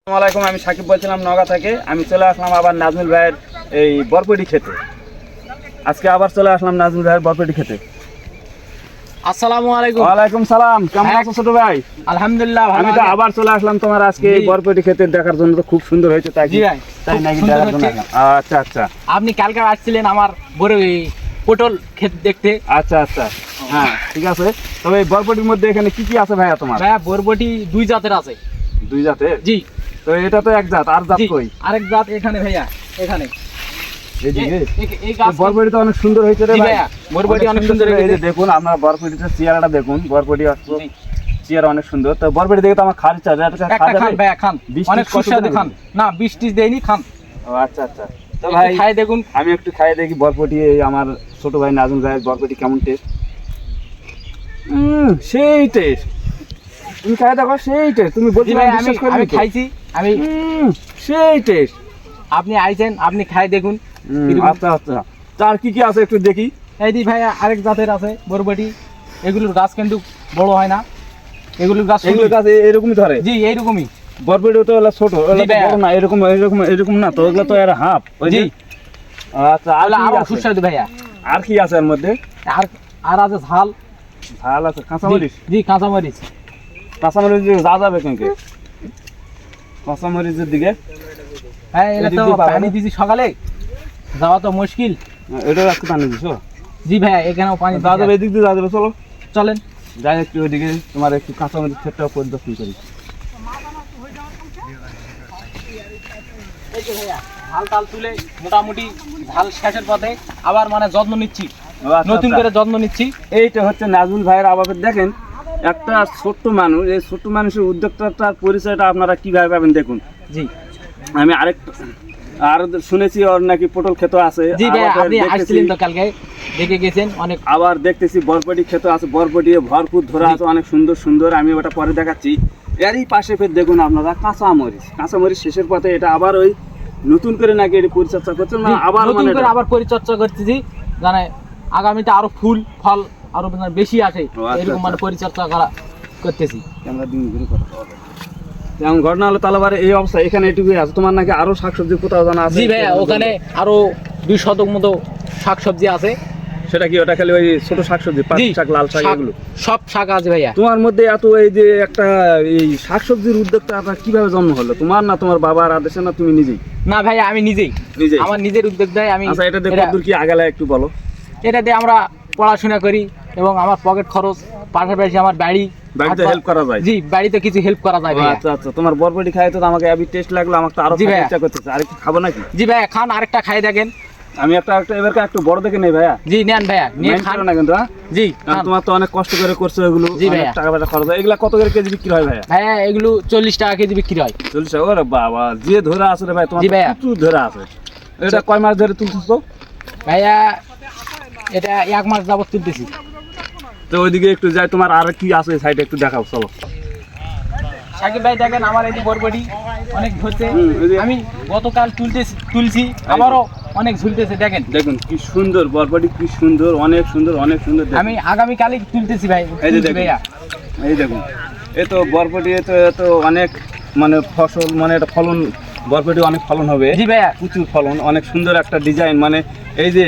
আসসালামু আলাইকুম, আমি সাকিব বলছিলাম নওগাঁ থেকে। আমি চলে আসলাম আবার নাজমুল ভাইয়ের এই বরপটি খেতে। আজকে আবার চলে আসলাম নাজমুল ভাইয়ের বরপটি খেতে। আসসালামু আলাইকুম। ওয়ালাইকুম সালাম, কেমন আছো ছোট ভাই? আলহামদুলিল্লাহ ভালো আমি তো আছি। আবার চলে আসলাম তোমার আজকে এই বরপটি খেতে দেখার জন্য। তো খুব সুন্দর হয়েছে, তাই জি ভাই, তাই খুব নাকি সুন্দর দেখার জন্য হচ্ছে। আসলাম। আচ্ছা আচ্ছা আপনি কালকে আসছিলেন আমার বড় এই পটল ক্ষেত দেখতে। আচ্ছা আচ্ছা, হ্যাঁ ঠিক আছে। তবে এই বরপটির মধ্যে এখানে কি কি আছে ভাইয়া তোমার? ভাইয়া বরবটি দুই জাতের আছে। দুই জাতের? জি। তো এটা তো এক জাত, আর জাত জি, কই? আরেক জাত এখানে ভাইয়া, এখানে এইদিকে এই গাছ। বরবটি তো অনেক সুন্দর হয়েছে রে জি ভাই। ভাইয়া, বরবটি অনেক সুন্দর এই যে হয়েছে। দেখুন আপনার বরবটিটা চেয়ারটা দেখুন, বরবটি জি। চেয়ার অনেক সুন্দর। তো বরবটি দেখে তো আমার খাওয়ার ইচ্ছা হয়। একটা খান ভাইয়া, খান। বীজ অনেক টিজ কত সুস্বাদু দিন খান। না, বীজ টিজ দেয়নি, খান। ও আচ্ছা আচ্ছা। তো ভাই খাই দেখুন। আমি একটু খাই দেখি বরবটি, এই আমার ছোট ভাই নাজমুল ভাইয়ের বরবটি কেমন টেস্ট। সেই টেস্ট, তুমি খাই দেখো, সেই টেস্ট। তুমি জি বলছি ভাই, বিশ্বাস করবি আমি তো? খাইছি। আমি সেই টেস্ট। আপনি আইছেন, আপনি খাই দেখুন। আচ্ছা আচ্ছা, তার কি কি আছে একটু দেখি। এই দি ভাইয়া আরেক জাতের আছে বরবটি। এগুলোর গাছ কিন্তু বড় হয় না, এগুলোর গাছ এগুলো গাছ এরকমই ধরে? জি এইরকমই। বরবটি তো হলো ছোট, জি ভাইয়া। বড় না, এরকম এরকম এরকম না তো, ওগুলো তো এর হাফ। জি। আচ্ছা, আর তাহলে কি আরো আছে? সুস্বাদু ভাইয়া। আর কি আছে এর মধ্যে? আর আর আছে ঝাল। ঝাল আছে, কাঁচামরিচ? জি কাঁচামরিচ। কাঁচামরিচ দিয়ে যা যাবে কেনকে কাঁচামরিচের দিকে? হ্যাঁ এটা এদিক তো দিয়ে পাবে পানি না? দিছি সকালে, যাওয়া তো মুশকিল। এটাও একটু পানি দিছো? জি ভাইয়া, এখানেও পানি যা যাবে দিছি। এদিক দিয়ে যা যাবে, চলো চলেন। যাই একটু ওইদিকে, তোমার একটু কাঁচামরিচ ক্ষেতটাও পরিদর্শন করি। এই যে ভাইয়া ঝাল টাল তুলে মোটামুটি ঝাল শেষের পথে, আবার মানে যত্ন নিচ্ছি, ও আচ্ছা, নতুন আচ্ছা। করে যত্ন নিচ্ছি। এইটা হচ্ছে নাজমুল ভাইয়ের আবাবের। দেখেন একটা ছোট্ট মানুষ, এই ছোট্ট মানুষের উদ্যোক্তার পরিচয়টা আপনারা কিভাবে পাবেন দেখুন। জি আমি আর শুনেছি ওর নাকি পটল ক্ষেত আছে। জি ভাইয়া, আবার আপনি দেখতেছি- আসছিলেন তো কালকে, দেখে গেছেন অনেক। আবার দেখতেছি বরবটি ক্ষেত আছে, বরবটি ভরপুর ধরে আছে, অনেক সুন্দর সুন্দর। আমি ওটা পরে দেখাচ্ছি। এরই পাশে ফের দেখুন আপনারা কাঁচামরিচ শেষের পথে। এটা আবার ওই নতুন করে নাকি এটি পরিচর্যা করছে না, আবার নতুন মানে করে আবার পরিচর্যা করতেছি, জানে আগামীতে আরো ফুল ফল আরো বেশি আসে, আচ্ছা, এরকম মানে আচ্ছা। পরিচর্যা করতেছি। আমরা দিন ঘুরে কথা হবে। যেমন ঘটনা হলো তালাবারে এই অবস্থা, এখানে এটুকুই আছে। তোমার নাকি আরো শাকসবজি কোথাও জানা আছে? জি ভাইয়া, ওখানে আরো 2 শতক মতো শাকসবজি আছে। সেটা কি ওটা খালি ওই ছোট শাকসবজি, পাঁচ জি, শাক, লাল শাক, শাক- এগুলো? সব শাক আছে ভাইয়া। তোমার মধ্যে এত এই যে একটা এই শাকসবজির উদ্যোগটা আপনার কিভাবে জন্ম হলো? তোমার না তোমার বাবার আদেশে, না তুমি নিজেই? না ভাইয়া, আমি নিজেই, নিজেই? আমার নিজের উদ্যোগ দেয়। আমি আচ্ছা, এটা দিয়ে কতদূর কি আগালে একটু বলো। এটা দিয়ে আমরা পড়াশোনা করি এবং আমার পকেট খরচ, পাশাপাশি আমার বাড়িতে হেল্প করা যায়? জি, বাড়িতে কিছু হেল্প করা যায় ভাইয়া। আচ্ছা আচ্ছা, তোমার বরবটি খাই তো আমাকে আবি টেস্ট লাগলো, আমাকে তো আরো জি খেতে ভাইয়া। ইচ্ছা করতেছে। আর একটু খাবো নাকি? জি ভাইয়া, খান, আরেকটা খাই দেখেন। আমি একটা এবার একটু বড় দেখে নেই ভাইয়া। জি নেন ভাইয়া, নিয়ে মাইন্ড খান। করো না কিন্তু, হ্যাঁ? জি কারণ খান। তোমার তো অনেক কষ্ট করে করছো এগুলো, জি অনেক ভাইয়া। টাকা পয়সা খরচ হয়। এগুলা কত করে কেজি বিক্রি হয় ভাইয়া? ভাইয়া এগুলো 40 টাকা কেজি বিক্রি হয়। 40 টাকা? ওরে বাবা, যে ধরে আছে রে ভাই, তোমার জি ভাইয়া। প্রচুর ধরে আছে। এটা কয় মাস ধরে তুলছিস তো? ভাইয়া এটা 1 মাস যাবত তুলতেছি। তো ওইদিকে একটু যাই, তোমার আর কি আছে সাইডে একটু দেখাও, চলো। সাকিব ভাই দেখেন, আমার এই যে বরবটি অনেক ধরছে। এই যে- আমি গতকাল তুলছি, আবারও অনেক ঝুলতেছে দেখেন। দেখুন কি সুন্দর বরবটি, কি সুন্দর, অনেক সুন্দর, অনেক সুন্দর। দেখুন। আমি আগামীকালই তুলতেছি ভাই। এই যে তুলছি দেখুন, ভাইয়া। এই দেখুন, এ তো বরবটি, এ তো অনেক মানে ফসল, মানে এটা ফলন, বরবটি অনেক ফলন হবে। জি ভাইয়া। প্রচুর ফলন, অনেক সুন্দর একটা ডিজাইন। মানে এই যে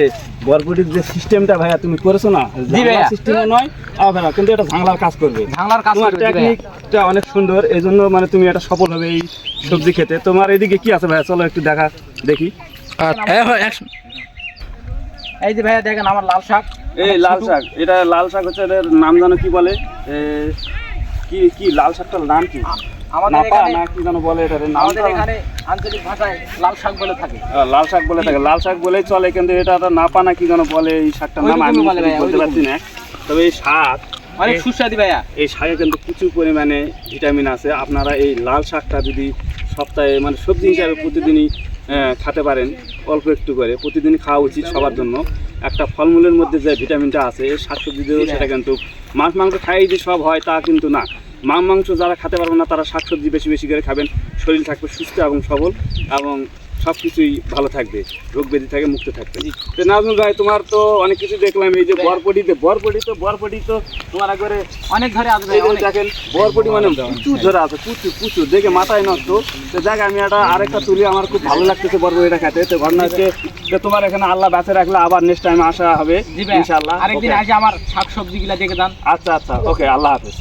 বরবটির যে সিস্টেমটা ভাইয়া তুমি করেছো না, জি ভাইয়া। সিস্টেমে নয় হবে না, কিন্তু এটা ঝাংলার কাজ করবে। ঝাংলার কাজ তোমার করবে জি ভাইয়া। টেকনিকটা অনেক সুন্দর, এই জন্য মানে তুমি এটা সফল হবে এই সবজি খেতে। তোমার এদিকে কি আছে ভাইয়া, চলো একটু দেখি। এই যে ভাইয়া দেখেন আমার লাল শাক। এই লাল শাক, এটা লাল শাক হচ্ছে, এটার নাম জানো কি বলে? কি কি লাল শাকটার নাম কি? আমাদের নাপা এখানে না কি যেন বলে এটার নাম? আমাদের এখানে আঞ্চলিক ভাষায় লাল শাক বলে থাকে। লাল শাক বলে থাকে, লাল শাক বলেই চলে, কিন্তু এটা তো নাপা না কি যেন বলে এই শাকটার নাম, আমি ওইরকমই বলে ভাইয়া, বলতে পারছি না। তবে এই শাক, অনেক সুস্বাদু ভাইয়া। এই শাকে কিন্তু প্রচুর পরিমাণে ভিটামিন আছে। আপনারা এই লাল শাকটা যদি সপ্তাহে মানে সবজি হিসাবে প্রতিদিনই খেতে পারেন, অল্প একটু করে প্রতিদিনই খাওয়া উচিত সবার জন্য। একটা ফলমূলের মধ্যে যে ভিটামিনটা আছে, এই শাকসবজি দিয়েও সেটা কিন্তু, মাছ মাংস খাই যে সব হয় তা কিন্তু না। মাংস যারা খেতে পারবে না, তারা শাকসবজি বেশি বেশি করে খাবেন, শরীর থাকবে সুস্থ এবং সবল, এবং সব কিছুই ভালো থাকবে, রোগ ব্যাধি থেকে মুক্ত থাকবে। তো নাজমুল ভাই, তোমার তো অনেক কিছু দেখলাম, এই যে বরবটি তো তোমার একবারে অনেক ধরে আসবে, এই যে দেখেন বরবটি মানে প্রচুর ধরে আছে, প্রচুর দেখে মাথায় নষ্ট। তো দেখ আমি আরেকটা তুলি, আমার খুব ভালো লাগতেছে বরবটিটা খেতে। তো ঘটনা হচ্ছে যে তোমার এখানে আল্লাহ বেঁচে রাখলে আবার নেক্সট টাইমে আসা হবে ইনশাআল্লাহ। আরেকদিন আসে আমার শাকসবজি গুলা দেখে দেন। আচ্ছা, ওকে, আল্লাহ হাফেজ।